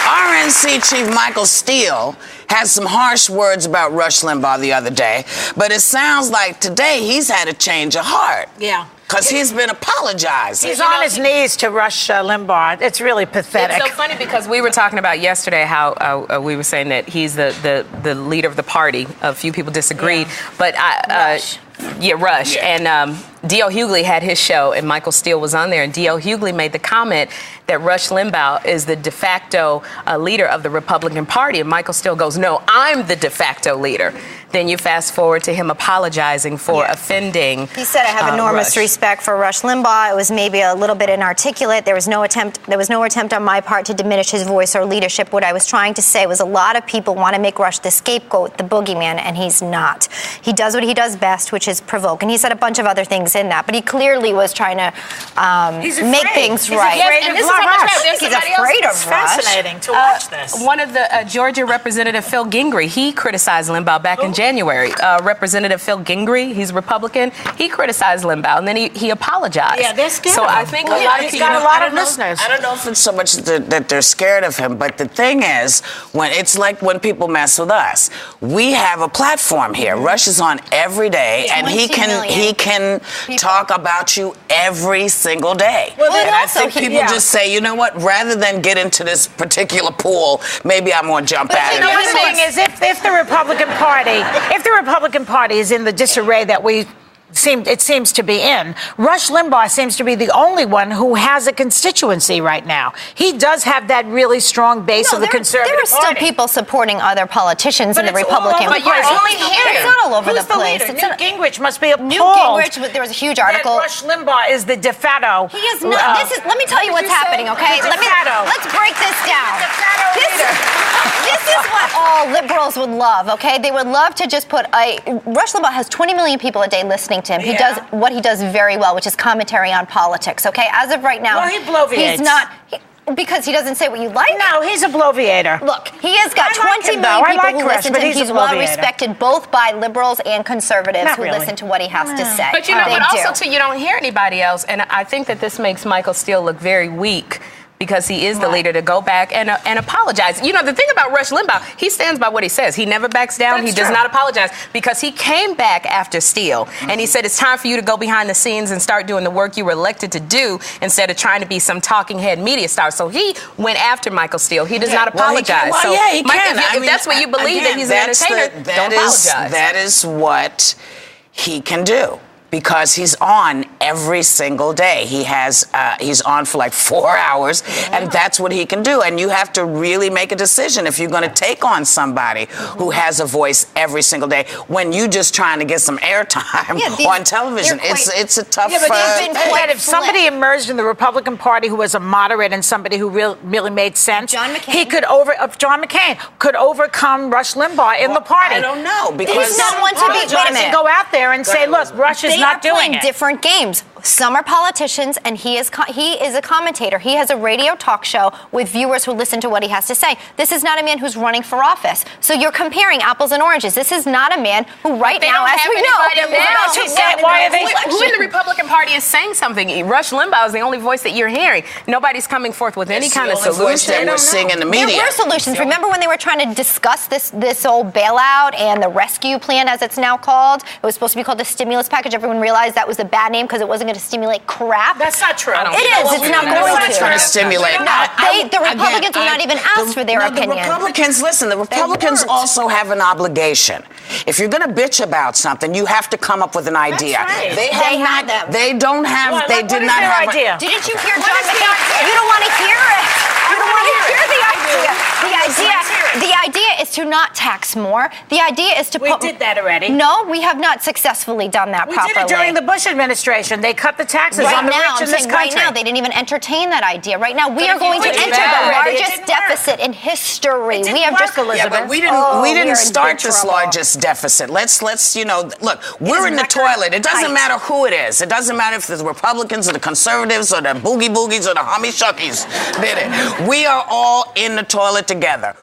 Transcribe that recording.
RNC Chief Michael Steele had some harsh words about Rush Limbaugh the other day, but it sounds like today he's had a change of heart. Yeah. Because he's been apologizing. He's on his knees to Rush Limbaugh. It's really pathetic. It's so funny because we were talking about yesterday how we were saying that he's the leader of the party. A few people disagreed. Yeah. But Rush. Rush. Yeah. And D.L. Hughley had his show, and Michael Steele was on there. And D.L. Hughley made the comment that Rush Limbaugh is the de facto leader of the Republican Party. And Michael Steele goes, no, I'm the de facto leader. Then you fast forward to him apologizing for offending. He said, I have enormous respect for Rush Limbaugh. It was maybe a little bit inarticulate. There was no attempt on my part to diminish his voice or leadership. What I was trying to say was a lot of people want to make Rush the scapegoat, the boogeyman, and he's not. He does what he does best, which is provoke. And he said a bunch of other things in that, but he clearly was trying to make things right. Afraid of Rush. He's afraid of Rush. It's Rush. fascinating to watch this. One of the Georgia Representative Phil Gingrey, he criticized Limbaugh back in January. Representative Phil Gingrey, he's Republican. He criticized Limbaugh, and then he apologized. Yeah, they're scared so of him. I think a lot of people, got a lot of listeners. I don't know if it's so much that they're scared of him, but the thing is, it's like when people mess with us. We have a platform here. Rush is on every day, and he can talk about you every single day. Well, and I think people just say, you know what? Rather than get into this particular pool, maybe I'm going to jump at it. You know, the thing is, if the Republican Party is in the disarray that it seems to be in, Rush Limbaugh seems to be the only one who has a constituency right now. He does have that really strong base of the conservative party. There are still people supporting other politicians in the Republican Party. It's not all over the place. Newt Gingrich must be appalled. Newt Gingrich, there was a huge article. That Rush Limbaugh is the de facto. He is not. Let me tell you what's happening, okay? Let's break this down. This is what all liberals would love, okay? They would love to just put Rush Limbaugh has 20 million people a day listening to him. He does what he does very well, which is commentary on politics, okay? As of right now, he bloviates. He's not... because he doesn't say what you like? No, he's a bloviator. Look, he has got 20 million people who listen to him. He's well respected both by liberals and conservatives who listen to what he has to say. But you know, but also, too, you don't hear anybody else. And I think that this makes Michael Steele look very weak, because he is the leader, to go back and apologize. You know, the thing about Rush Limbaugh, he stands by what he says. He never backs down. He does not apologize, because he came back after Steele, and he said it's time for you to go behind the scenes and start doing the work you were elected to do instead of trying to be some talking head media star. So he went after Michael Steele. He does not apologize. He can. If that's what you believe, that he's an entertainer, don't apologize. That is what he can do. Because he's on every single day. He's on for like 4 hours, and that's what he can do. And you have to really make a decision if you're going to take on somebody who has a voice every single day when you just trying to get some airtime on television. It's a tough fight. If somebody emerged in the Republican Party who was a moderate and somebody who really made sense, John McCain could overcome Rush Limbaugh in the party. I don't know, because he's not one to be. Wait a minute. Go out there and say, look, Rush is not doing it. They are playing different games. Some are politicians, and he is a commentator. He has a radio talk show with viewers who listen to what he has to say. This is not a man who's running for office. So you're comparing apples and oranges. This is not a man who right now, as we know, who in the Republican Party is saying something? Rush Limbaugh is the only voice that you're hearing. Nobody's coming forth with any kind of solution. Voice that we're seeing in the media. There were solutions. Remember when they were trying to discuss this old bailout and the rescue plan, as it's now called? It was supposed to be called the stimulus package. Everyone realized that was a bad name because it wasn't going to stimulate crap. That's not true. It is. It's not going to. Trying to stimulate. The Republicans will not even ask for their opinion. The Republicans also have an obligation. If you're going to bitch about something, you have to come up with an idea. Right. They don't have. They did not have. Idea? Didn't you hear John McCain? You don't want to hear it. You don't want to hear the idea. The idea is to not tax more. The idea is to We did that already. No, we have not successfully done that properly. We did it during the Bush administration. They cut the taxes on the rich in this country. Right now, they didn't even entertain that idea. Right now, we are going to enter the largest deficit in history. We have just Elizabeth. But we didn't start this largest deficit. Let's look, we're in the toilet. It doesn't matter who it is. It doesn't matter if it's the Republicans or the conservatives or the boogie boogies or the hummy shuckies did it. We are all in the toilet together.